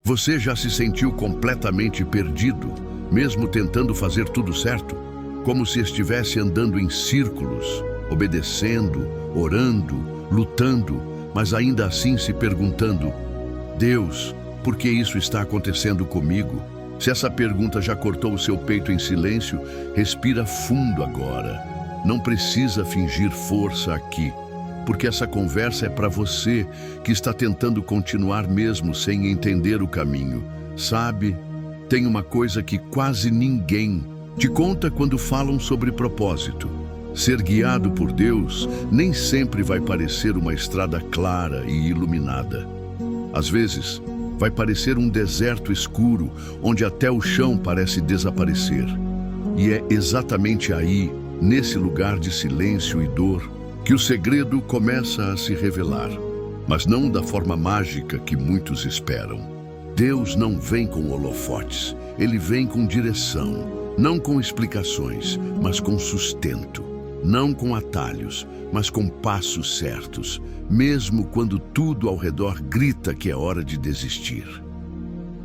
Você já se sentiu completamente perdido, mesmo tentando fazer tudo certo? Como se estivesse andando em círculos, obedecendo, orando, lutando, mas ainda assim se perguntando: Deus, por que isso está acontecendo comigo? Se essa pergunta já cortou o seu peito em silêncio, respira fundo agora. Não precisa fingir força aqui, porque essa conversa é para você que está tentando continuar mesmo sem entender o caminho. Sabe, tem uma coisa que quase ninguém te conta quando falam sobre propósito. Ser guiado por Deus nem sempre vai parecer uma estrada clara e iluminada. Às vezes, vai parecer um deserto escuro, onde até o chão parece desaparecer. E é exatamente aí, nesse lugar de silêncio e dor, que o segredo começa a se revelar. Mas não da forma mágica que muitos esperam. Deus não vem com holofotes, Ele vem com direção. Não com explicações, mas com sustento. Não com atalhos, mas com passos certos, mesmo quando tudo ao redor grita que é hora de desistir.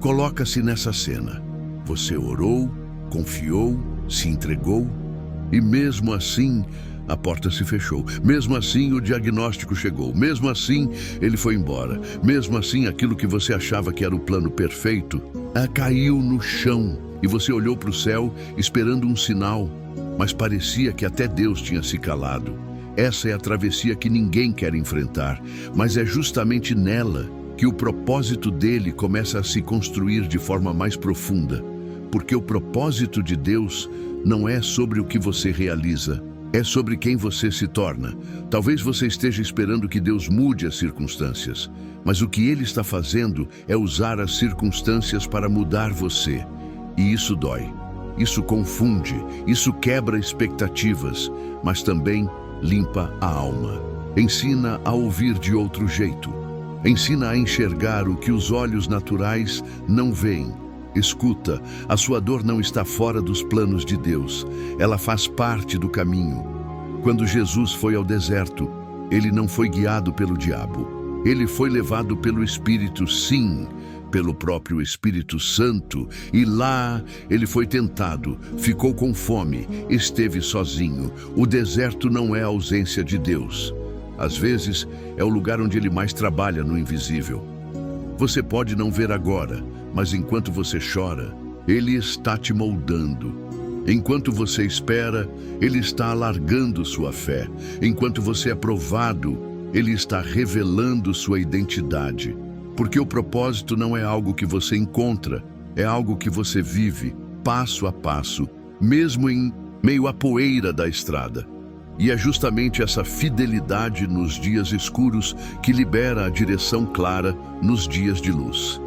Coloca-se nessa cena. Você orou, confiou, se entregou, e mesmo assim a porta se fechou. Mesmo assim o diagnóstico chegou. Mesmo assim ele foi embora. Mesmo assim aquilo que você achava que era o plano perfeito caiu no chão, e você olhou para o céu esperando um sinal, mas parecia que até Deus tinha se calado. Essa é a travessia que ninguém quer enfrentar, mas é justamente nela que o propósito dele começa a se construir de forma mais profunda. Porque o propósito de Deus não é sobre o que você realiza, é sobre quem você se torna. Talvez você esteja esperando que Deus mude as circunstâncias, mas o que Ele está fazendo é usar as circunstâncias para mudar você. E isso dói, isso confunde, isso quebra expectativas, mas também limpa a alma. Ensina a ouvir de outro jeito. Ensina a enxergar o que os olhos naturais não veem. Escuta, a sua dor não está fora dos planos de Deus. Ela faz parte do caminho. Quando Jesus foi ao deserto, ele não foi guiado pelo diabo. Ele foi levado pelo Espírito, sim, pelo próprio Espírito Santo. E lá ele foi tentado, ficou com fome, esteve sozinho. O deserto não é a ausência de Deus. Às vezes, é o lugar onde ele mais trabalha no invisível. Você pode não ver agora, mas enquanto você chora, Ele está te moldando. Enquanto você espera, Ele está alargando sua fé. Enquanto você é provado, Ele está revelando sua identidade. Porque o propósito não é algo que você encontra, é algo que você vive, passo a passo, mesmo em meio à poeira da estrada. E é justamente essa fidelidade nos dias escuros que libera a direção clara nos dias de luz.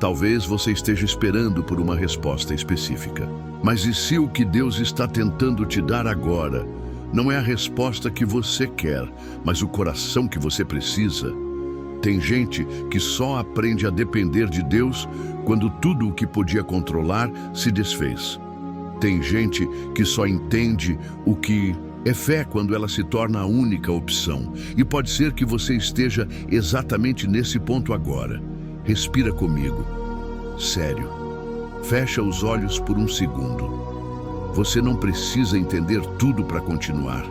Talvez você esteja esperando por uma resposta específica. Mas e se o que Deus está tentando te dar agora não é a resposta que você quer, mas o coração que você precisa? Tem gente que só aprende a depender de Deus quando tudo o que podia controlar se desfez. Tem gente que só entende o que é fé quando ela se torna a única opção. E pode ser que você esteja exatamente nesse ponto agora. Respira comigo. Sério. Fecha os olhos por um segundo. Você não precisa entender tudo para continuar.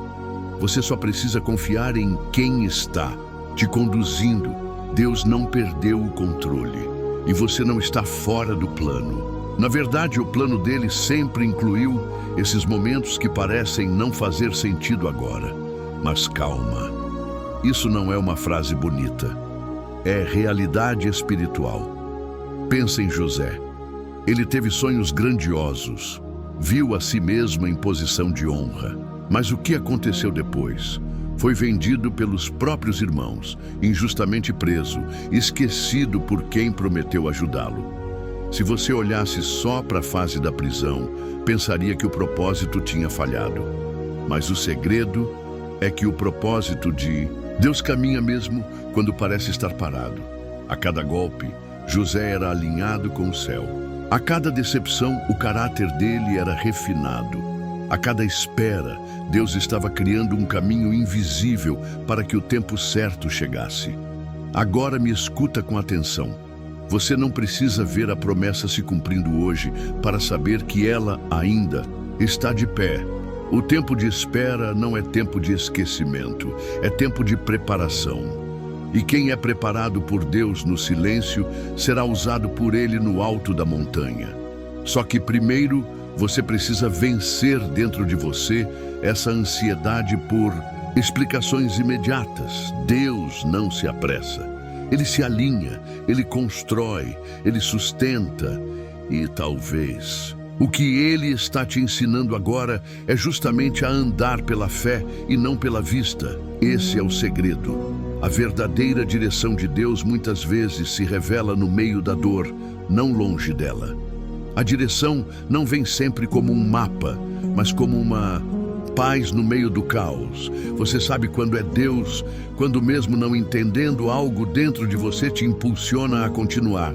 Você só precisa confiar em quem está te conduzindo. Deus não perdeu o controle. E você não está fora do plano. Na verdade, o plano dele sempre incluiu esses momentos que parecem não fazer sentido agora. Mas calma. Isso não é uma frase bonita. É realidade espiritual. Pensa em José. Ele teve sonhos grandiosos. Viu a si mesmo em posição de honra. Mas o que aconteceu depois? Foi vendido pelos próprios irmãos, injustamente preso, esquecido por quem prometeu ajudá-lo. Se você olhasse só para a fase da prisão, pensaria que o propósito tinha falhado. Mas o segredo é que o propósito de Deus caminha mesmo quando parece estar parado. A cada golpe, José era alinhado com o céu. A cada decepção, o caráter dele era refinado. A cada espera, Deus estava criando um caminho invisível para que o tempo certo chegasse. Agora me escuta com atenção. Você não precisa ver a promessa se cumprindo hoje para saber que ela ainda está de pé. O tempo de espera não é tempo de esquecimento, é tempo de preparação. E quem é preparado por Deus no silêncio será usado por Ele no alto da montanha. Só que primeiro você precisa vencer dentro de você essa ansiedade por explicações imediatas. Deus não se apressa. Ele se alinha, Ele constrói, Ele sustenta e talvez o que Ele está te ensinando agora é justamente a andar pela fé e não pela vista. Esse é o segredo. A verdadeira direção de Deus muitas vezes se revela no meio da dor, não longe dela. A direção não vem sempre como um mapa, mas como uma paz no meio do caos. Você sabe quando é Deus, quando mesmo não entendendo algo dentro de você te impulsiona a continuar.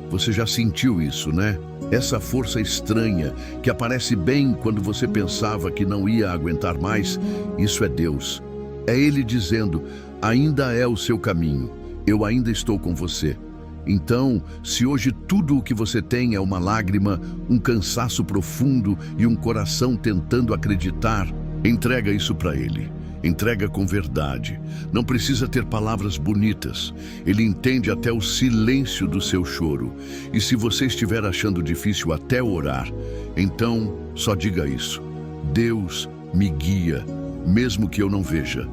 Você já sentiu isso, né? Essa força estranha que aparece bem quando você pensava que não ia aguentar mais, isso é Deus. É Ele dizendo, ainda é o seu caminho, eu ainda estou com você. Então, se hoje tudo o que você tem é uma lágrima, um cansaço profundo e um coração tentando acreditar, entrega isso para Ele. Entrega com verdade. Não precisa ter palavras bonitas. Ele entende até o silêncio do seu choro. E se você estiver achando difícil até orar, então só diga isso. Deus me guia, mesmo que eu não veja,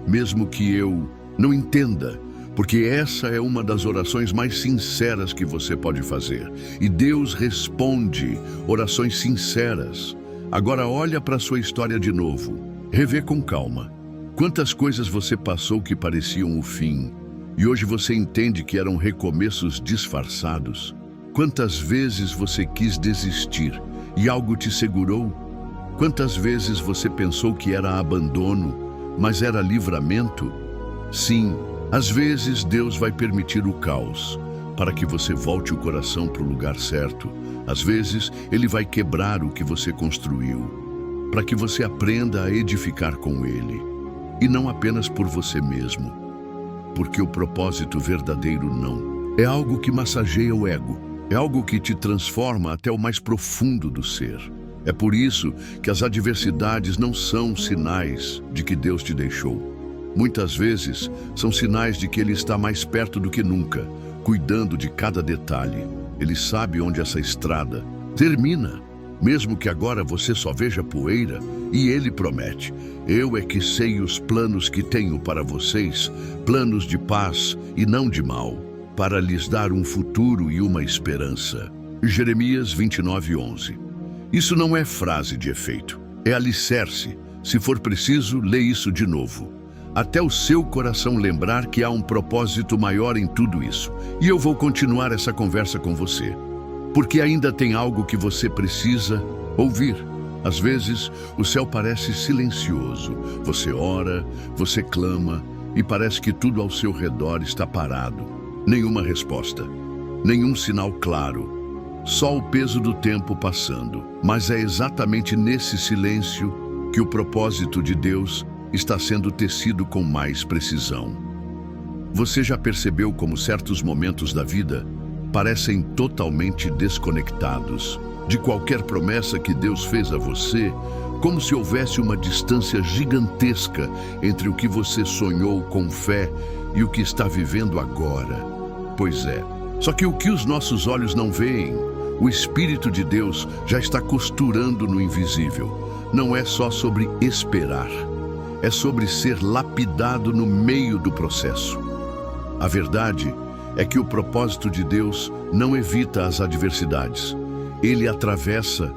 mesmo que eu não entenda. Porque essa é uma das orações mais sinceras que você pode fazer. E Deus responde orações sinceras. Agora olha para a sua história de novo. Revê com calma. Quantas coisas você passou que pareciam o fim, e hoje você entende que eram recomeços disfarçados? Quantas vezes você quis desistir e algo te segurou? Quantas vezes você pensou que era abandono, mas era livramento? Sim, às vezes Deus vai permitir o caos para que você volte o coração para o lugar certo. Às vezes Ele vai quebrar o que você construiu, para que você aprenda a edificar com Ele. E não apenas por você mesmo, porque o propósito verdadeiro não. É algo que massageia o ego, é algo que te transforma até o mais profundo do ser. É por isso que as adversidades não são sinais de que Deus te deixou. Muitas vezes são sinais de que Ele está mais perto do que nunca, cuidando de cada detalhe. Ele sabe onde essa estrada termina. Mesmo que agora você só veja poeira, e Ele promete, eu é que sei os planos que tenho para vocês, planos de paz e não de mal, para lhes dar um futuro e uma esperança. Jeremias 29:11. Isso não é frase de efeito, é alicerce. Se for preciso, lê isso de novo, até o seu coração lembrar que há um propósito maior em tudo isso. E eu vou continuar essa conversa com você, porque ainda tem algo que você precisa ouvir. Às vezes, o céu parece silencioso. Você ora, você clama, e parece que tudo ao seu redor está parado. Nenhuma resposta, nenhum sinal claro, só o peso do tempo passando. Mas é exatamente nesse silêncio que o propósito de Deus está sendo tecido com mais precisão. Você já percebeu como certos momentos da vida parecem totalmente desconectados de qualquer promessa que Deus fez a você, como se houvesse uma distância gigantesca entre o que você sonhou com fé e o que está vivendo agora? Pois é, só que o que os nossos olhos não veem, o Espírito de Deus já está costurando no invisível. Não é só sobre esperar, é sobre ser lapidado no meio do processo. A verdade é que o propósito de Deus não evita as adversidades. Ele atravessa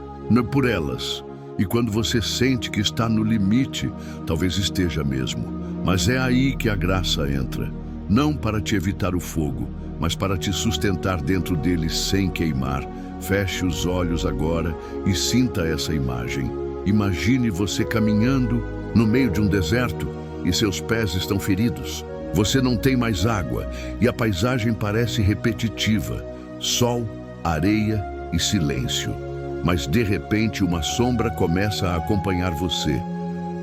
por elas. E quando você sente que está no limite, talvez esteja mesmo. Mas é aí que a graça entra. Não para te evitar o fogo, mas para te sustentar dentro dele sem queimar. Feche os olhos agora e sinta essa imagem. Imagine você caminhando no meio de um deserto e seus pés estão feridos. Você não tem mais água e a paisagem parece repetitiva. Sol, areia e silêncio. Mas de repente uma sombra começa a acompanhar você.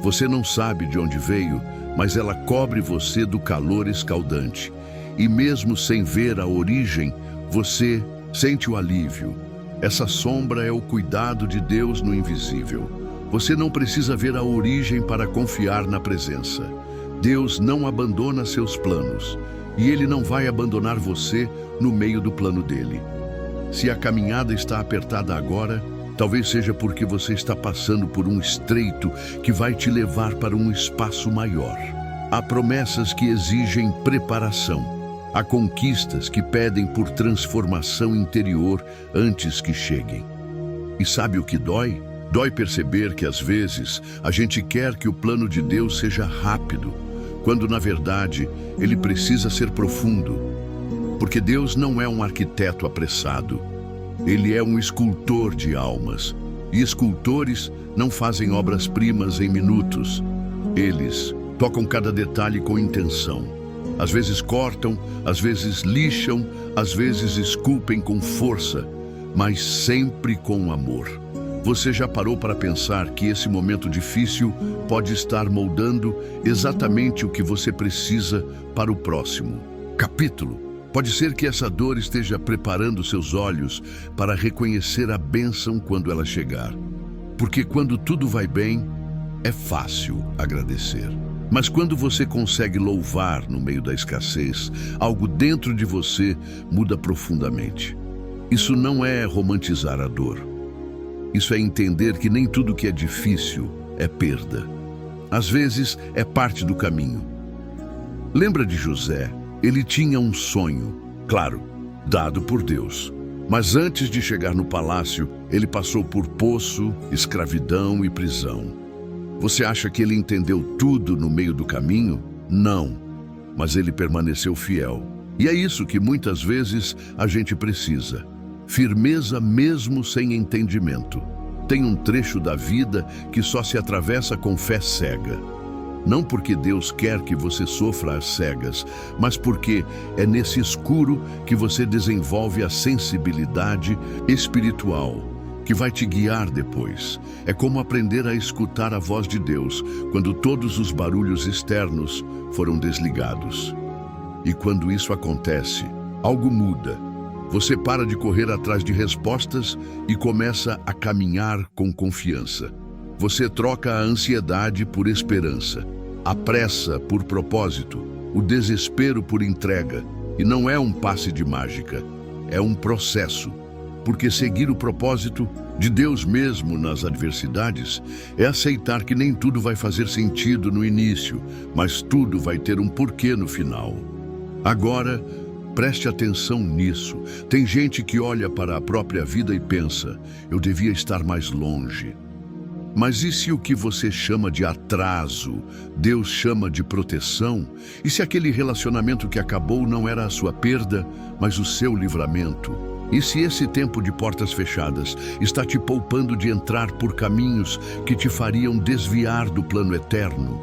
Você não sabe de onde veio, mas ela cobre você do calor escaldante. E mesmo sem ver a origem, Você sente o alívio. Essa sombra é o cuidado de Deus no invisível. Você não precisa ver a origem para confiar na presença. Deus não abandona seus planos, e Ele não vai abandonar você no meio do plano dele. Se a caminhada está apertada agora, talvez seja porque você está passando por um estreito que vai te levar para um espaço maior. Há promessas que exigem preparação. Há conquistas que pedem por transformação interior antes que cheguem. E sabe o que dói? Dói perceber que às vezes a gente quer que o plano de Deus seja rápido, quando na verdade ele precisa ser profundo. Porque Deus não é um arquiteto apressado. Ele é um escultor de almas. E escultores não fazem obras-primas em minutos. Eles tocam cada detalhe com intenção. Às vezes cortam, às vezes lixam, às vezes esculpem com força, mas sempre com amor. Você já parou para pensar que esse momento difícil pode estar moldando exatamente o que você precisa para o próximo capítulo? Pode ser que essa dor esteja preparando seus olhos para reconhecer a bênção quando ela chegar. Porque quando tudo vai bem, é fácil agradecer. Mas quando você consegue louvar no meio da escassez, algo dentro de você muda profundamente. Isso não é romantizar a dor. Isso é entender que nem tudo que é difícil é perda. Às vezes é parte do caminho. Lembra de José? Ele tinha um sonho, claro, dado por Deus. Mas antes de chegar no palácio, ele passou por poço, escravidão e prisão. Você acha que ele entendeu tudo no meio do caminho? Não, mas ele permaneceu fiel. E é isso que muitas vezes a gente precisa. Firmeza mesmo sem entendimento. Tem um trecho da vida que só se atravessa com fé cega. Não porque Deus quer que você sofra às cegas, mas porque é nesse escuro que você desenvolve a sensibilidade espiritual que vai te guiar depois. É como aprender a escutar a voz de Deus quando todos os barulhos externos foram desligados. E quando isso acontece, algo muda. Você para de correr atrás de respostas e começa a caminhar com confiança. Você troca a ansiedade por esperança, a pressa por propósito, o desespero por entrega. E não é um passe de mágica, é um processo. Porque seguir o propósito de Deus mesmo nas adversidades é aceitar que nem tudo vai fazer sentido no início, mas tudo vai ter um porquê no final. Agora, preste atenção nisso. Tem gente que olha para a própria vida e pensa, eu devia estar mais longe. Mas e se o que você chama de atraso, Deus chama de proteção? E se aquele relacionamento que acabou não era a sua perda, mas o seu livramento? E se esse tempo de portas fechadas está te poupando de entrar por caminhos que te fariam desviar do plano eterno?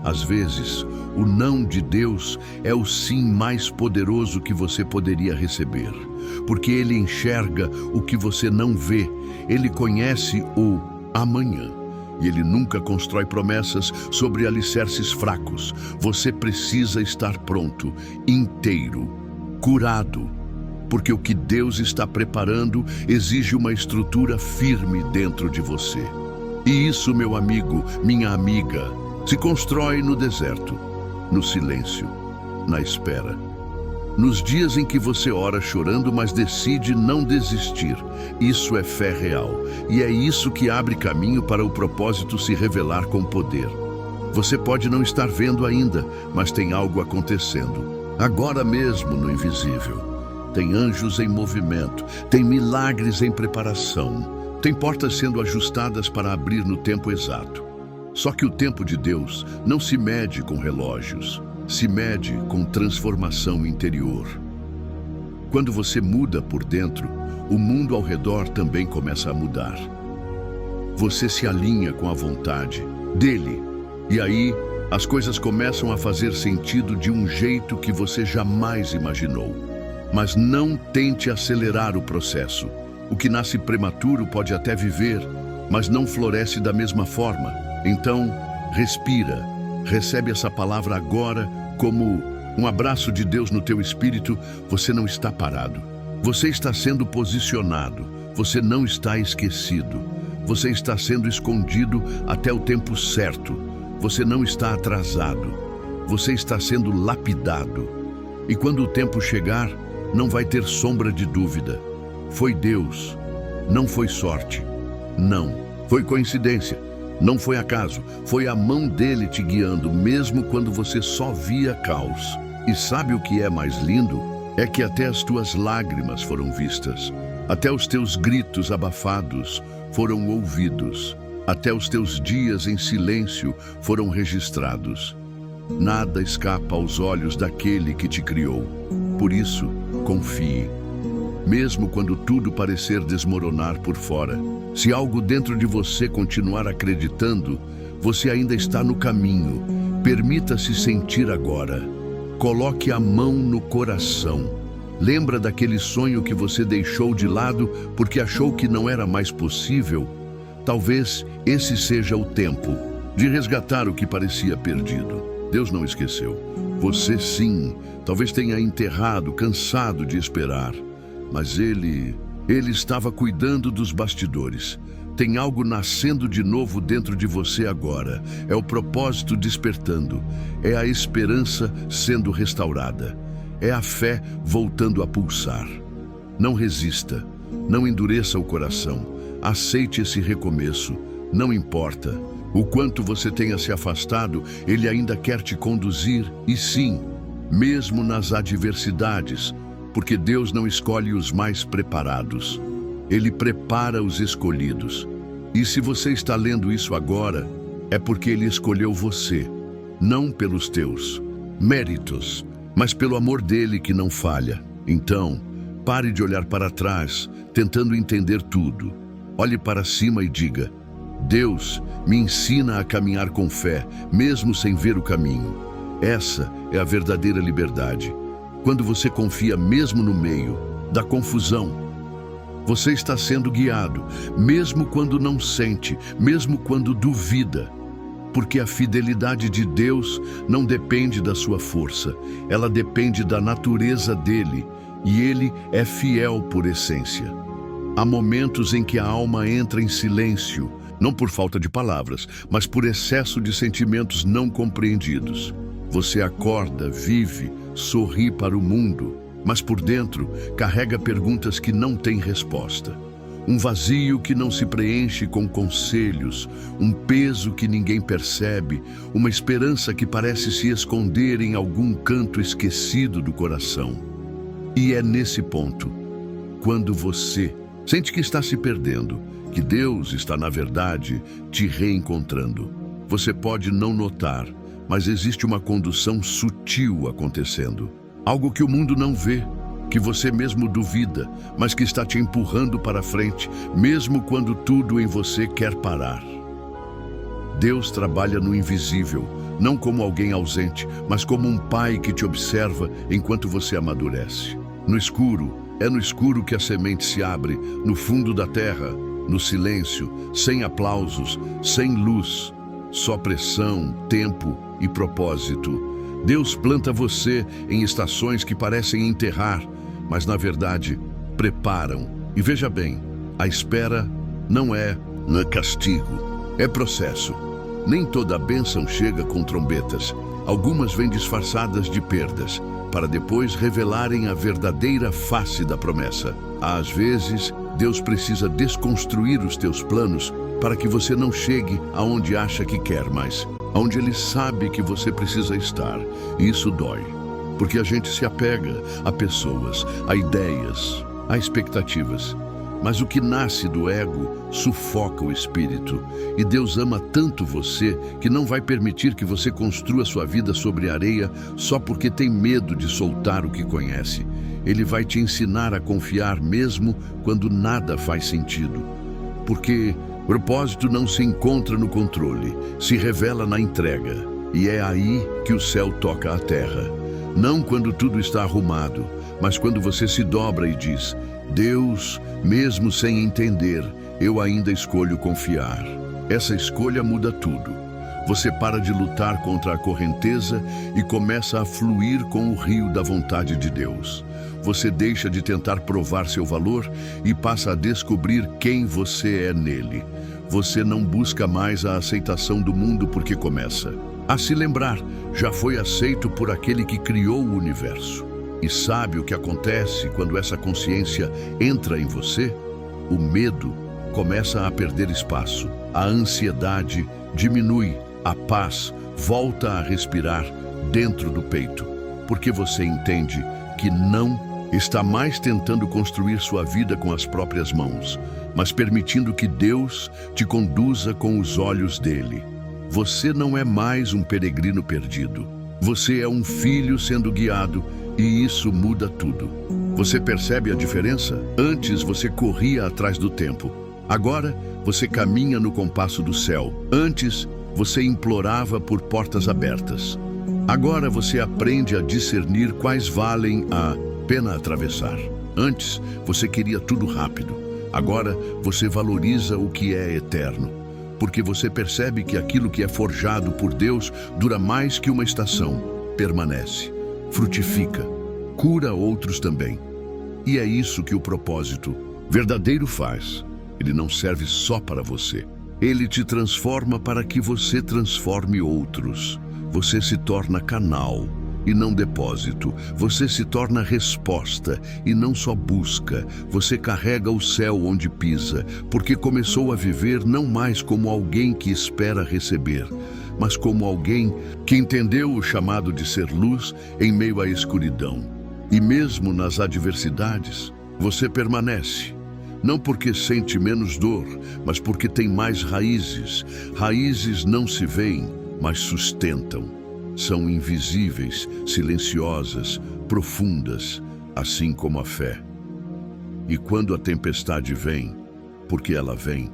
Às vezes, o não de Deus é o sim mais poderoso que você poderia receber, porque Ele enxerga o que você não vê, Ele conhece o amanhã. E Ele nunca constrói promessas sobre alicerces fracos. Você precisa estar pronto, inteiro, curado, porque o que Deus está preparando exige uma estrutura firme dentro de você. E isso, meu amigo, minha amiga, se constrói no deserto, no silêncio, na espera. Nos dias em que você ora chorando, mas decide não desistir. Isso é fé real. E é isso que abre caminho para o propósito se revelar com poder. Você pode não estar vendo ainda, mas tem algo acontecendo. Agora mesmo no invisível. Tem anjos em movimento, tem milagres em preparação, tem portas sendo ajustadas para abrir no tempo exato. Só que o tempo de Deus não se mede com relógios, se mede com transformação interior. Quando você muda por dentro, o mundo ao redor também começa a mudar. Você se alinha com a vontade dele, e aí as coisas começam a fazer sentido de um jeito que você jamais imaginou. Mas não tente acelerar o processo. O que nasce prematuro pode até viver, mas não floresce da mesma forma. Então, respira. Recebe essa palavra agora como um abraço de Deus no teu espírito. Você não está parado. Você está sendo posicionado, você não está esquecido. Você está sendo escondido até o tempo certo. Você não está atrasado. Você está sendo lapidado. E quando o tempo chegar, não vai ter sombra de dúvida. Foi Deus, não foi sorte. Não, foi coincidência. Não foi acaso, foi a mão dele te guiando, mesmo quando você só via caos. E sabe o que é mais lindo? É que até as tuas lágrimas foram vistas, até os teus gritos abafados foram ouvidos, até os teus dias em silêncio foram registrados. Nada escapa aos olhos daquele que te criou. Por isso, confie. Mesmo quando tudo parecer desmoronar por fora, se algo dentro de você continuar acreditando, você ainda está no caminho. Permita-se sentir agora. Coloque a mão no coração. Lembra daquele sonho que você deixou de lado porque achou que não era mais possível? Talvez esse seja o tempo de resgatar o que parecia perdido. Deus não esqueceu. Você sim, talvez tenha enterrado, cansado de esperar. Mas Ele estava cuidando dos bastidores. Tem algo nascendo de novo dentro de você agora. É o propósito despertando. É a esperança sendo restaurada. É a fé voltando a pulsar. Não resista. Não endureça o coração. Aceite esse recomeço. Não importa o quanto você tenha se afastado, Ele ainda quer te conduzir. E sim, mesmo nas adversidades, porque Deus não escolhe os mais preparados. Ele prepara os escolhidos. E se você está lendo isso agora, é porque Ele escolheu você, não pelos teus méritos, mas pelo amor dele que não falha. Então, pare de olhar para trás, tentando entender tudo. Olhe para cima e diga: Deus me ensina a caminhar com fé, mesmo sem ver o caminho. Essa é a verdadeira liberdade. Quando você confia mesmo no meio da confusão, você está sendo guiado, mesmo quando não sente, mesmo quando duvida. Porque a fidelidade de Deus não depende da sua força, ela depende da natureza dele, e ele é fiel por essência. Há momentos em que a alma entra em silêncio, não por falta de palavras, mas por excesso de sentimentos não compreendidos. Você acorda, vive, sorri para o mundo, mas por dentro carrega perguntas que não têm resposta. Um vazio que não se preenche com conselhos, um peso que ninguém percebe, uma esperança que parece se esconder em algum canto esquecido do coração. E é nesse ponto, quando você sente que está se perdendo, que Deus está, na verdade, te reencontrando. Você pode não notar, mas existe uma condução sutil acontecendo. Algo que o mundo não vê, que você mesmo duvida, mas que está te empurrando para frente, mesmo quando tudo em você quer parar. Deus trabalha no invisível, não como alguém ausente, mas como um pai que te observa enquanto você amadurece. No escuro, é no escuro que a semente se abre, no fundo da terra, no silêncio, sem aplausos, sem luz, só pressão, tempo e propósito. Deus planta você em estações que parecem enterrar, mas na verdade preparam. E veja bem, a espera não é castigo, é processo. Nem toda bênção chega com trombetas. Algumas vêm disfarçadas de perdas, para depois revelarem a verdadeira face da promessa. Às vezes, Deus precisa desconstruir os teus planos para que você não chegue aonde acha que quer mais, aonde Ele sabe que você precisa estar. E isso dói, porque a gente se apega a pessoas, a ideias, a expectativas. Mas o que nasce do ego sufoca o espírito. E Deus ama tanto você que não vai permitir que você construa sua vida sobre areia só porque tem medo de soltar o que conhece. Ele vai te ensinar a confiar mesmo quando nada faz sentido. Porque propósito não se encontra no controle, se revela na entrega. E é aí que o céu toca a terra. Não quando tudo está arrumado, mas quando você se dobra e diz: Deus, mesmo sem entender, eu ainda escolho confiar. Essa escolha muda tudo. Você para de lutar contra a correnteza e começa a fluir com o rio da vontade de Deus. você deixa de tentar provar seu valor e passa a descobrir quem você é nele. Você não busca mais a aceitação do mundo porque começa a se lembrar, já foi aceito por aquele que criou o universo. E sabe o que acontece quando essa consciência entra em você? O medo começa a perder espaço, a ansiedade diminui, a paz volta a respirar dentro do peito, porque você entende que não está mais tentando construir sua vida com as próprias mãos, mas permitindo que Deus te conduza com os olhos dele. Você não é mais um peregrino perdido. Você é um filho sendo guiado, e isso muda tudo. Você percebe a diferença? Antes você corria atrás do tempo. Agora você caminha no compasso do céu. Antes você implorava por portas abertas. Agora você aprende a discernir quais valem a pena atravessar. Antes você queria tudo rápido. Agora você valoriza o que é eterno. Porque você percebe que aquilo que é forjado por Deus dura mais que uma estação, permanece, frutifica, cura outros também. E é isso que o propósito verdadeiro faz. Ele não serve só para você. Ele te transforma para que você transforme outros. Você se torna canal e não depósito. Você se torna resposta e não só busca. Você carrega o céu onde pisa, porque começou a viver não mais como alguém que espera receber, mas como alguém que entendeu o chamado de ser luz em meio à escuridão. E mesmo nas adversidades, você permanece. Não porque sente menos dor, mas porque tem mais raízes. Raízes não se veem, mas sustentam. São invisíveis, silenciosas, profundas, assim como a fé. E quando a tempestade vem, porque ela vem,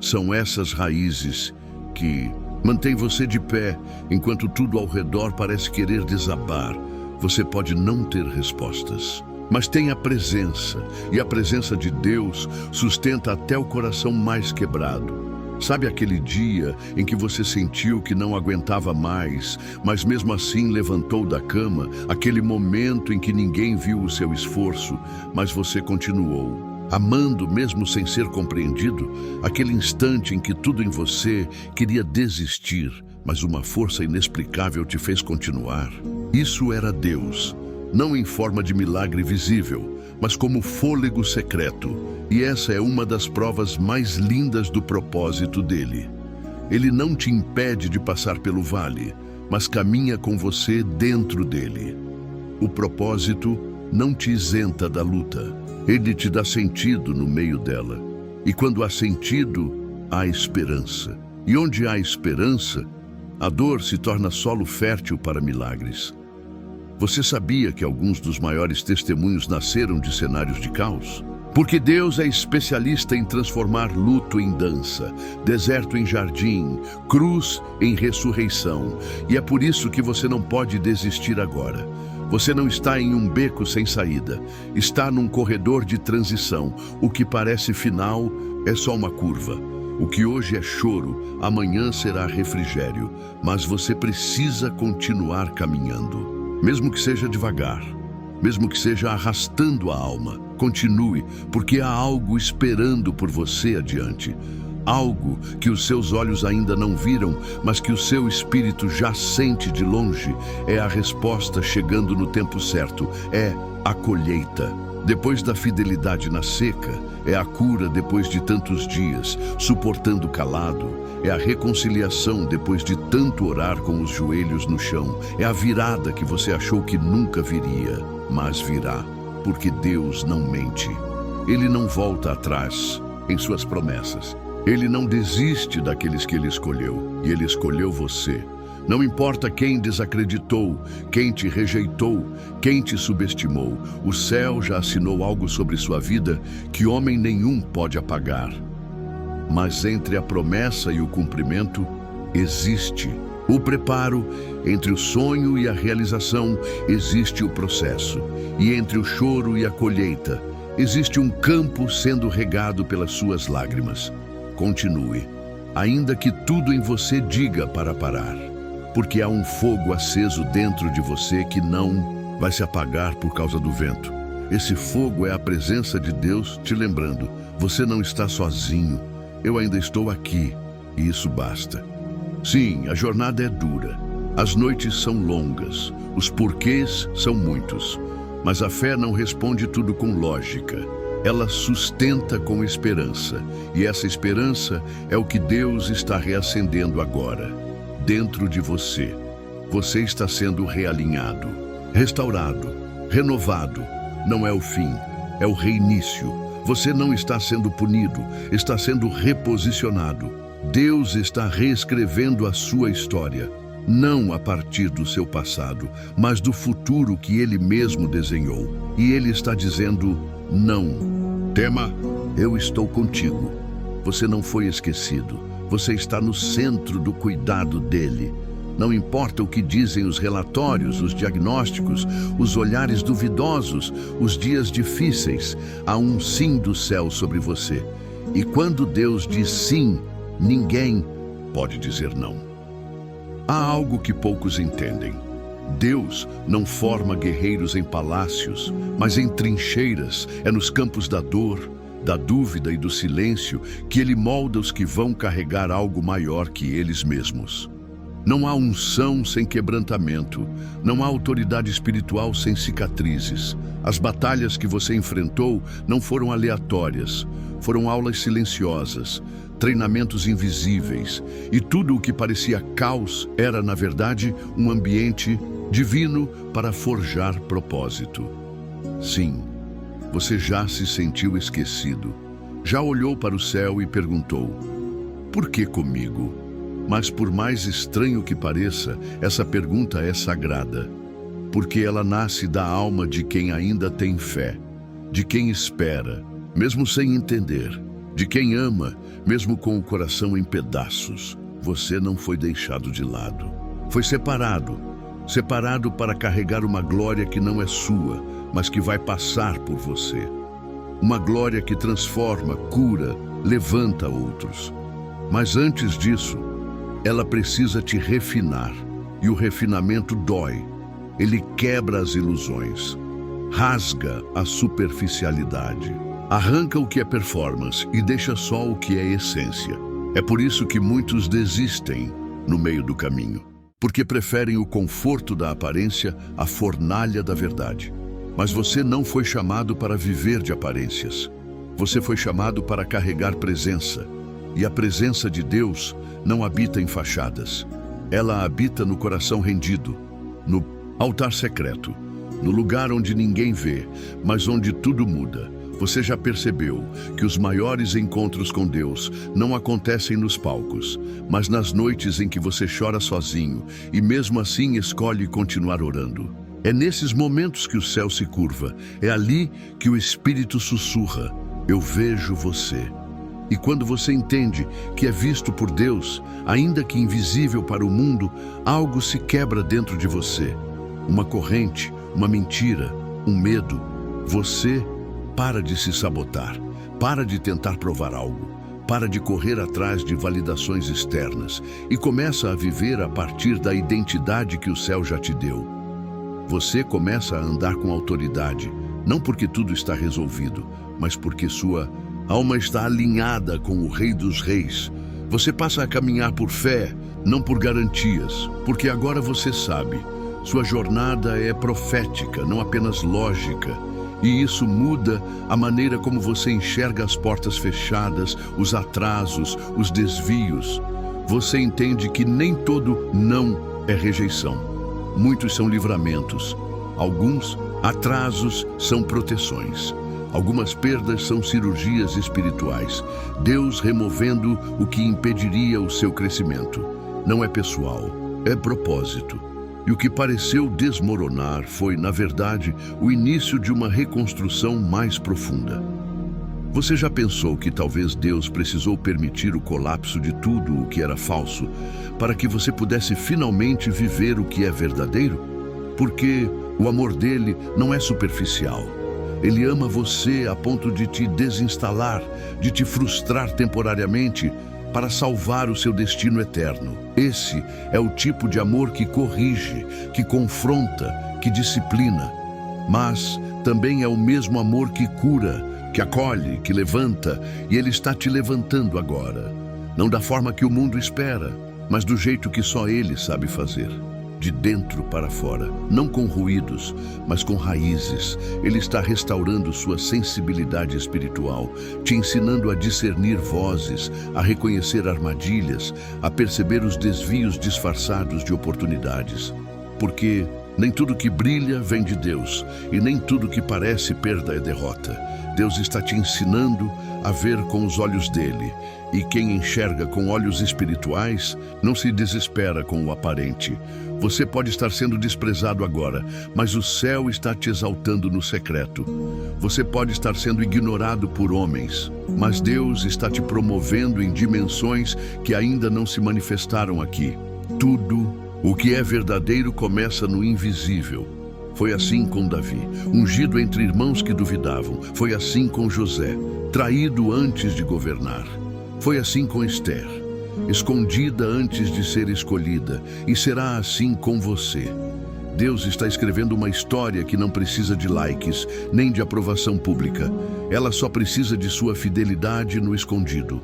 são essas raízes que mantêm você de pé, enquanto tudo ao redor parece querer desabar. Você pode não ter respostas, mas tem a presença, e a presença de Deus sustenta até o coração mais quebrado. Sabe aquele dia em que você sentiu que não aguentava mais, mas mesmo assim levantou da cama? Aquele momento em que ninguém viu o seu esforço, mas você continuou, amando mesmo sem ser compreendido? Aquele instante em que tudo em você queria desistir, mas uma força inexplicável te fez continuar? Isso era Deus, não em forma de milagre visível, mas como fôlego secreto. E essa é uma das provas mais lindas do propósito dele. Ele não te impede de passar pelo vale, mas caminha com você dentro dele. O propósito não te isenta da luta. Ele te dá sentido no meio dela. E quando há sentido, há esperança. E onde há esperança, a dor se torna solo fértil para milagres. Você sabia que alguns dos maiores testemunhos nasceram de cenários de caos? Porque Deus é especialista em transformar luto em dança, deserto em jardim, cruz em ressurreição. E é por isso que você não pode desistir agora. Você não está em um beco sem saída. Está num corredor de transição. O que parece final é só uma curva. O que hoje é choro, amanhã será refrigério. Mas você precisa continuar caminhando. Mesmo que seja devagar, mesmo que seja arrastando a alma, continue, porque há algo esperando por você adiante. Algo que os seus olhos ainda não viram, mas que o seu espírito já sente de longe. É a resposta chegando no tempo certo, é a colheita. Depois da fidelidade na seca, é a cura depois de tantos dias, suportando calado. É a reconciliação depois de tanto orar com os joelhos no chão. É a virada que você achou que nunca viria, mas virá, porque Deus não mente. Ele não volta atrás em suas promessas. Ele não desiste daqueles que ele escolheu, e ele escolheu você. Não importa quem desacreditou, quem te rejeitou, quem te subestimou, o céu já assinou algo sobre sua vida que homem nenhum pode apagar. Mas entre a promessa e o cumprimento, existe o preparo. Entre o sonho e a realização, existe o processo. E entre o choro e a colheita, existe um campo sendo regado pelas suas lágrimas. Continue, ainda que tudo em você diga para parar. Porque há um fogo aceso dentro de você que não vai se apagar por causa do vento. Esse fogo é a presença de Deus te lembrando: você não está sozinho, eu ainda estou aqui, e isso basta. Sim, a jornada é dura, as noites são longas, os porquês são muitos, mas a fé não responde tudo com lógica. Ela sustenta com esperança, e essa esperança é o que Deus está reacendendo agora, dentro de você. Você está sendo realinhado, restaurado, renovado. Não é o fim, é o reinício. Você não está sendo punido, está sendo reposicionado. Deus está reescrevendo a sua história, não a partir do seu passado, mas do futuro que Ele mesmo desenhou. E Ele está dizendo: não tema, eu estou contigo. Você não foi esquecido, você está no centro do cuidado dEle. Não importa o que dizem os relatórios, os diagnósticos, os olhares duvidosos, os dias difíceis, há um sim do céu sobre você. E quando Deus diz sim, ninguém pode dizer não. Há algo que poucos entendem. Deus não forma guerreiros em palácios, mas em trincheiras. É nos campos da dor, da dúvida e do silêncio que Ele molda os que vão carregar algo maior que eles mesmos. Não há unção sem quebrantamento, não há autoridade espiritual sem cicatrizes. As batalhas que você enfrentou não foram aleatórias, foram aulas silenciosas, treinamentos invisíveis, e tudo o que parecia caos era, na verdade, um ambiente divino para forjar propósito. Sim, você já se sentiu esquecido, já olhou para o céu e perguntou: por que comigo? Mas por mais estranho que pareça, essa pergunta é sagrada, porque ela nasce da alma de quem ainda tem fé, de quem espera, mesmo sem entender, de quem ama, mesmo com o coração em pedaços. Você não foi deixado de lado, foi separado para carregar uma glória que não é sua, mas que vai passar por você. Uma glória que transforma, cura, levanta outros. Mas antes disso, ela precisa te refinar, e o refinamento dói. Ele quebra as ilusões, rasga a superficialidade, arranca o que é performance e deixa só o que é essência. É por isso que muitos desistem no meio do caminho, porque preferem o conforto da aparência à fornalha da verdade. Mas você não foi chamado para viver de aparências. Você foi chamado para carregar presença. E a presença de Deus não habita em fachadas. Ela habita no coração rendido, no altar secreto, no lugar onde ninguém vê, mas onde tudo muda. Você já percebeu que os maiores encontros com Deus não acontecem nos palcos, mas nas noites em que você chora sozinho e mesmo assim escolhe continuar orando. É nesses momentos que o céu se curva, é ali que o Espírito sussurra: eu vejo você. E quando você entende que é visto por Deus, ainda que invisível para o mundo, algo se quebra dentro de você. Uma corrente, uma mentira, um medo. Você para de se sabotar, para de tentar provar algo, para de correr atrás de validações externas e começa a viver a partir da identidade que o céu já te deu. Você começa a andar com autoridade, não porque tudo está resolvido, mas porque sua alma está alinhada com o Rei dos Reis. Você passa a caminhar por fé, não por garantias, porque agora você sabe, sua jornada é profética, não apenas lógica. E isso muda a maneira como você enxerga as portas fechadas, os atrasos, os desvios. Você entende que nem todo não é rejeição. Muitos são livramentos. Alguns atrasos são proteções. Algumas perdas são cirurgias espirituais. Deus removendo o que impediria o seu crescimento. Não é pessoal, é propósito. E o que pareceu desmoronar foi, na verdade, o início de uma reconstrução mais profunda. Você já pensou que talvez Deus precisou permitir o colapso de tudo o que era falso para que você pudesse finalmente viver o que é verdadeiro? Porque o amor dele não é superficial. Ele ama você a ponto de te desinstalar, de te frustrar temporariamente, para salvar o seu destino eterno. Esse é o tipo de amor que corrige, que confronta, que disciplina. Mas Também é o mesmo amor que cura, que acolhe, que levanta, e Ele está te levantando agora. Não da forma que o mundo espera, mas do jeito que só Ele sabe fazer. De dentro para fora, não com ruídos, mas com raízes. Ele está restaurando sua sensibilidade espiritual, te ensinando a discernir vozes, a reconhecer armadilhas, a perceber os desvios disfarçados de oportunidades. Porque nem tudo que brilha vem de Deus, e nem tudo que parece perda é derrota. Deus está te ensinando a ver com os olhos dele, e quem enxerga com olhos espirituais não se desespera com o aparente. Você pode estar sendo desprezado agora, mas o céu está te exaltando no secreto. Você pode estar sendo ignorado por homens, mas Deus está te promovendo em dimensões que ainda não se manifestaram aqui. Tudo o que é verdadeiro começa no invisível. Foi assim com Davi, ungido entre irmãos que duvidavam. Foi assim com José, traído antes de governar. Foi assim com Esther, escondida antes de ser escolhida. E será assim com você. Deus está escrevendo uma história que não precisa de likes, nem de aprovação pública. Ela só precisa de sua fidelidade no escondido.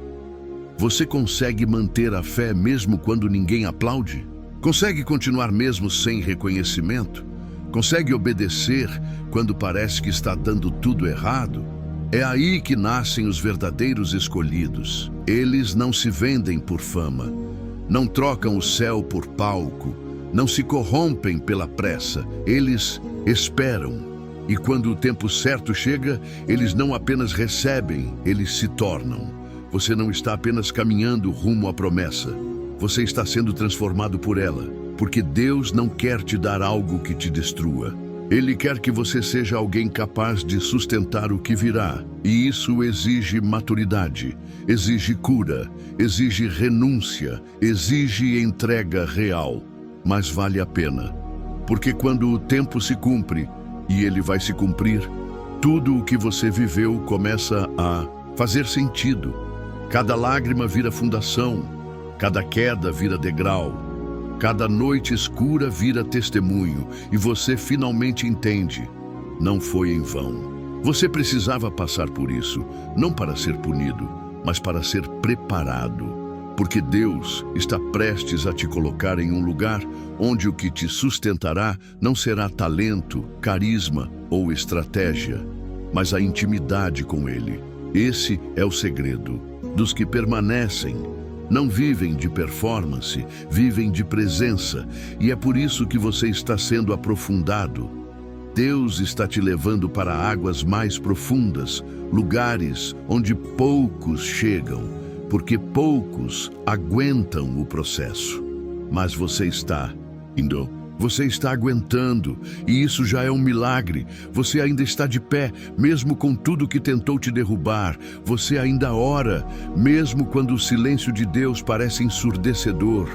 Você consegue manter a fé mesmo quando ninguém aplaude? Consegue continuar mesmo sem reconhecimento? Consegue obedecer quando parece que está dando tudo errado? É aí que nascem os verdadeiros escolhidos. Eles não se vendem por fama, não trocam o céu por palco, não se corrompem pela pressa. Eles esperam. E quando o tempo certo chega, eles não apenas recebem, eles se tornam. Você não está apenas caminhando rumo à promessa. Você está sendo transformado por ela, porque Deus não quer te dar algo que te destrua. Ele quer que você seja alguém capaz de sustentar o que virá. E isso exige maturidade, exige cura, exige renúncia, exige entrega real. Mas vale a pena, porque quando o tempo se cumpre, e ele vai se cumprir, tudo o que você viveu começa a fazer sentido. Cada lágrima vira fundação, cada queda vira degrau. Cada noite escura vira testemunho, e você finalmente entende. Não foi em vão. Você precisava passar por isso, não para ser punido, mas para ser preparado. Porque Deus está prestes a te colocar em um lugar onde o que te sustentará não será talento, carisma ou estratégia, mas a intimidade com Ele. Esse é o segredo dos que permanecem. Não vivem de performance, vivem de presença, e é por isso que você está sendo aprofundado. Deus está te levando para águas mais profundas, lugares onde poucos chegam, porque poucos aguentam o processo. Mas você está indo. Você está aguentando, e isso já é um milagre. Você ainda está de pé, mesmo com tudo que tentou te derrubar. Você ainda ora, mesmo quando o silêncio de Deus parece ensurdecedor.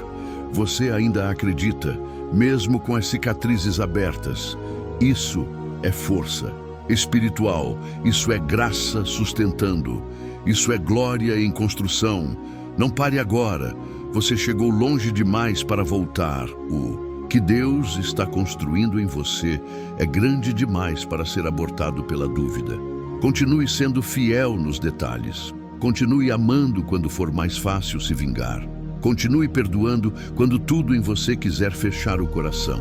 Você ainda acredita, mesmo com as cicatrizes abertas. Isso é força espiritual, isso é graça sustentando, isso é glória em construção. Não pare agora, você chegou longe demais para voltar. O que Deus está construindo em você é grande demais para ser abortado pela dúvida. Continue sendo fiel nos detalhes. Continue amando quando for mais fácil se vingar. Continue perdoando quando tudo em você quiser fechar o coração.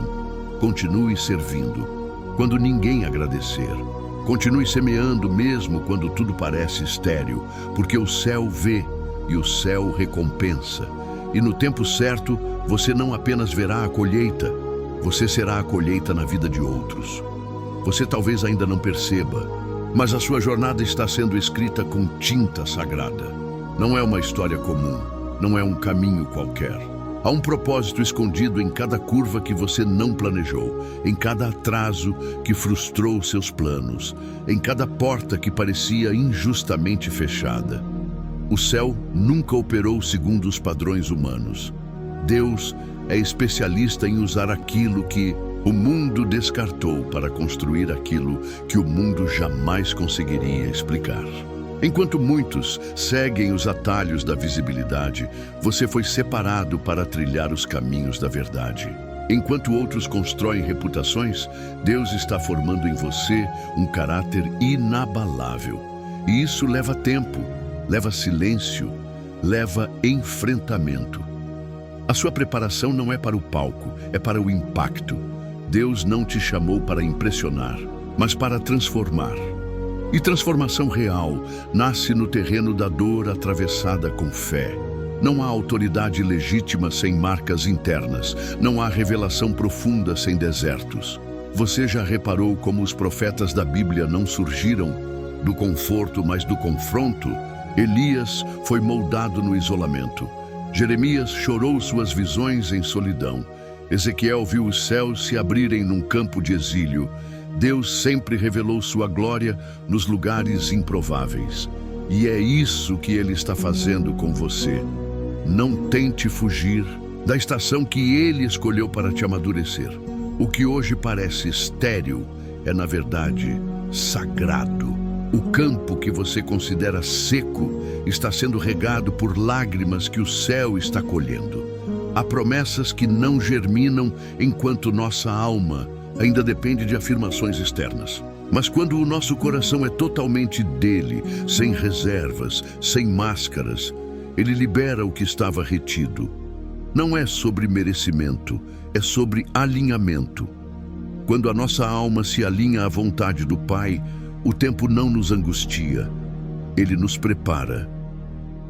Continue servindo quando ninguém agradecer. Continue semeando mesmo quando tudo parece estéril, porque o céu vê e o céu recompensa. E no tempo certo, você não apenas verá a colheita, você será a colheita na vida de outros. Você talvez ainda não perceba, mas a sua jornada está sendo escrita com tinta sagrada. Não é uma história comum, não é um caminho qualquer. Há um propósito escondido em cada curva que você não planejou, em cada atraso que frustrou seus planos, em cada porta que parecia injustamente fechada. O céu nunca operou segundo os padrões humanos. Deus é especialista em usar aquilo que o mundo descartou para construir aquilo que o mundo jamais conseguiria explicar. Enquanto muitos seguem os atalhos da visibilidade, você foi separado para trilhar os caminhos da verdade. Enquanto outros constroem reputações, Deus está formando em você um caráter inabalável. E isso leva tempo, leva silêncio, leva enfrentamento. A sua preparação não é para o palco, é para o impacto. Deus não te chamou para impressionar, mas para transformar. E transformação real nasce no terreno da dor atravessada com fé. Não há autoridade legítima sem marcas internas. Não há revelação profunda sem desertos. Você já reparou como os profetas da Bíblia não surgiram do conforto, mas do confronto? Elias foi moldado no isolamento. Jeremias chorou suas visões em solidão. Ezequiel viu os céus se abrirem num campo de exílio. Deus sempre revelou sua glória nos lugares improváveis. E é isso que Ele está fazendo com você. Não tente fugir da estação que Ele escolheu para te amadurecer. O que hoje parece estéril é, na verdade, sagrado. O campo que você considera seco está sendo regado por lágrimas que o céu está colhendo. Há promessas que não germinam enquanto nossa alma ainda depende de afirmações externas. Mas quando o nosso coração é totalmente dele, sem reservas, sem máscaras, Ele libera o que estava retido. Não é sobre merecimento, é sobre alinhamento. Quando a nossa alma se alinha à vontade do Pai, o tempo não nos angustia. Ele nos prepara.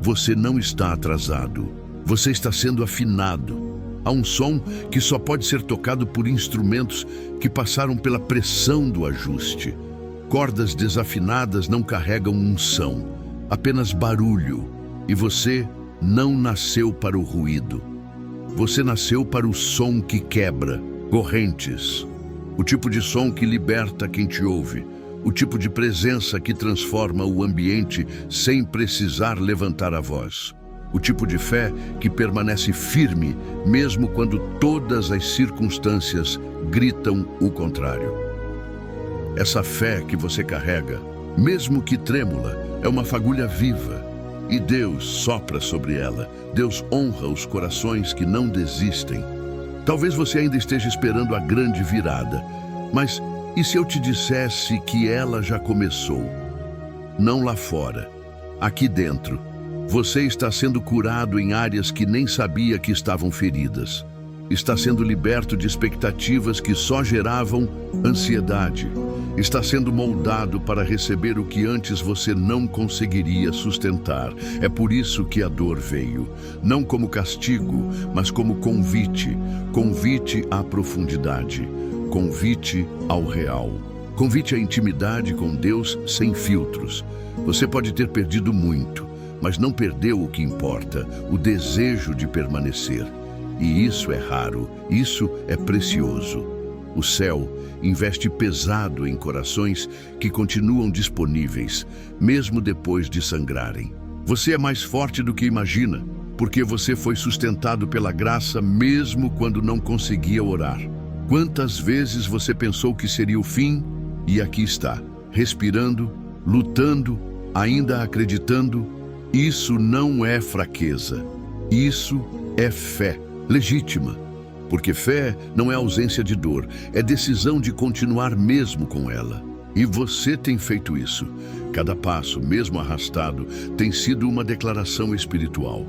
Você não está atrasado. Você está sendo afinado. Há um som que só pode ser tocado por instrumentos que passaram pela pressão do ajuste. Cordas desafinadas não carregam unção, apenas barulho. E você não nasceu para o ruído. Você nasceu para o som que quebra correntes. O tipo de som que liberta quem te ouve. O tipo de presença que transforma o ambiente sem precisar levantar a voz. O tipo de fé que permanece firme, mesmo quando todas as circunstâncias gritam o contrário. Essa fé que você carrega, mesmo que trêmula, é uma fagulha viva. E Deus sopra sobre ela. Deus honra os corações que não desistem. Talvez você ainda esteja esperando a grande virada. Mas e se eu te dissesse que ela já começou? Não lá fora, aqui dentro. Você está sendo curado em áreas que nem sabia que estavam feridas. Está sendo liberto de expectativas que só geravam ansiedade. Está sendo moldado para receber o que antes você não conseguiria sustentar. É por isso que a dor veio. Não como castigo, mas como convite. Convite à profundidade. Convite ao real. Convite à intimidade com Deus sem filtros. Você pode ter perdido muito, mas não perdeu o que importa, o desejo de permanecer. E isso é raro, isso é precioso. O céu investe pesado em corações que continuam disponíveis, mesmo depois de sangrarem. Você é mais forte do que imagina, porque você foi sustentado pela graça mesmo quando não conseguia orar. Quantas vezes você pensou que seria o fim? E aqui está, respirando, lutando, ainda acreditando. Isso não é fraqueza, isso é fé legítima. Porque fé não é ausência de dor, é decisão de continuar mesmo com ela. E você tem feito isso. Cada passo, mesmo arrastado, tem sido uma declaração espiritual.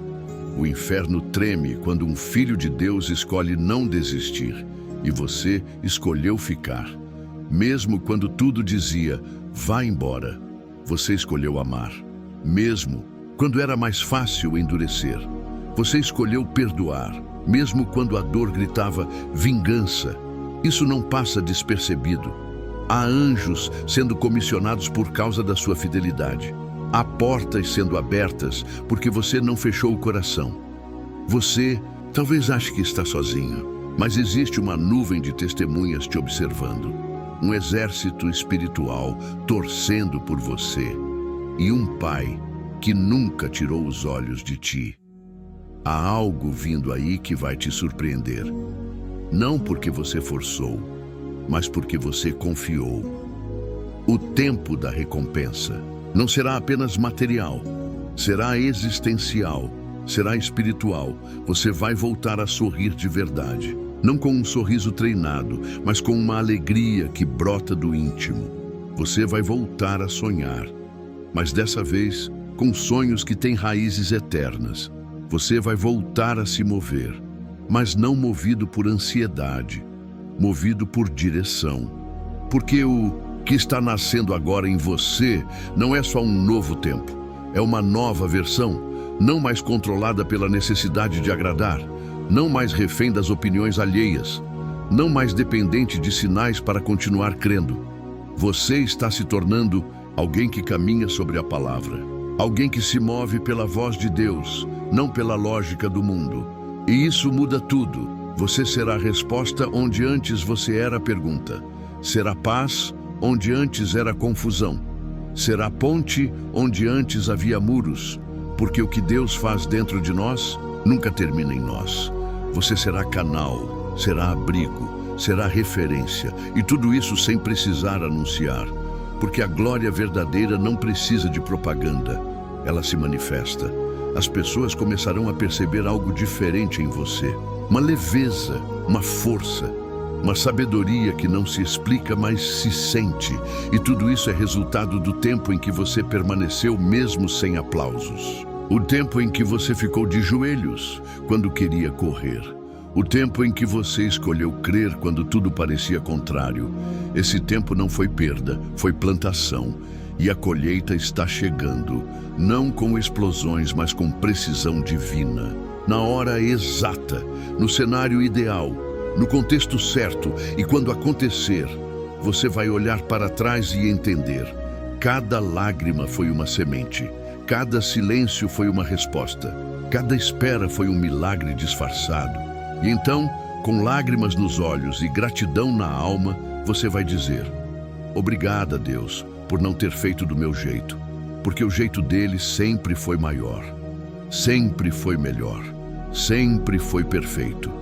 O inferno treme quando um filho de Deus escolhe não desistir. E você escolheu ficar. Mesmo quando tudo dizia, vá embora, você escolheu amar. Mesmo quando era mais fácil endurecer, você escolheu perdoar. Mesmo quando a dor gritava vingança, isso não passa despercebido. Há anjos sendo comissionados por causa da sua fidelidade. Há portas sendo abertas porque você não fechou o coração. Você talvez ache que está sozinho, mas existe uma nuvem de testemunhas te observando. Um exército espiritual torcendo por você. E um pai que nunca tirou os olhos de ti. Há algo vindo aí que vai te surpreender. Não porque você forçou, mas porque você confiou. O tempo da recompensa não será apenas material, será existencial, será espiritual. Você vai voltar a sorrir de verdade. não com um sorriso treinado, mas com uma alegria que brota do íntimo. Você vai voltar a sonhar, mas dessa vez com sonhos que têm raízes eternas. Você vai voltar a se mover, mas não movido por ansiedade, movido por direção. Porque o que está nascendo agora em você não é só um novo tempo, é uma nova versão, não mais controlada pela necessidade de agradar, não mais refém das opiniões alheias, não mais dependente de sinais para continuar crendo. Você está se tornando alguém que caminha sobre a palavra, alguém que se move pela voz de Deus, não pela lógica do mundo. E isso muda tudo. Você será a resposta onde antes você era a pergunta. Será paz onde antes era confusão. Será ponte onde antes havia muros. Porque o que Deus faz dentro de nós nunca termina em nós. Você será canal, será abrigo, será referência. E tudo isso sem precisar anunciar. Porque a glória verdadeira não precisa de propaganda. Ela se manifesta. As pessoas começarão a perceber algo diferente em você. Uma leveza, uma força, uma sabedoria que não se explica, mas se sente. E tudo isso é resultado do tempo em que você permaneceu mesmo sem aplausos. O tempo em que você ficou de joelhos quando queria correr. O tempo em que você escolheu crer quando tudo parecia contrário. Esse tempo não foi perda, foi plantação. E a colheita está chegando, não com explosões, mas com precisão divina. Na hora exata, no cenário ideal, no contexto certo. E quando acontecer, você vai olhar para trás e entender. Cada lágrima foi uma semente. Cada silêncio foi uma resposta. Cada espera foi um milagre disfarçado. E então, com lágrimas nos olhos e gratidão na alma, você vai dizer: obrigada, Deus, por não ter feito do meu jeito, porque o jeito dele sempre foi maior, sempre foi melhor, sempre foi perfeito.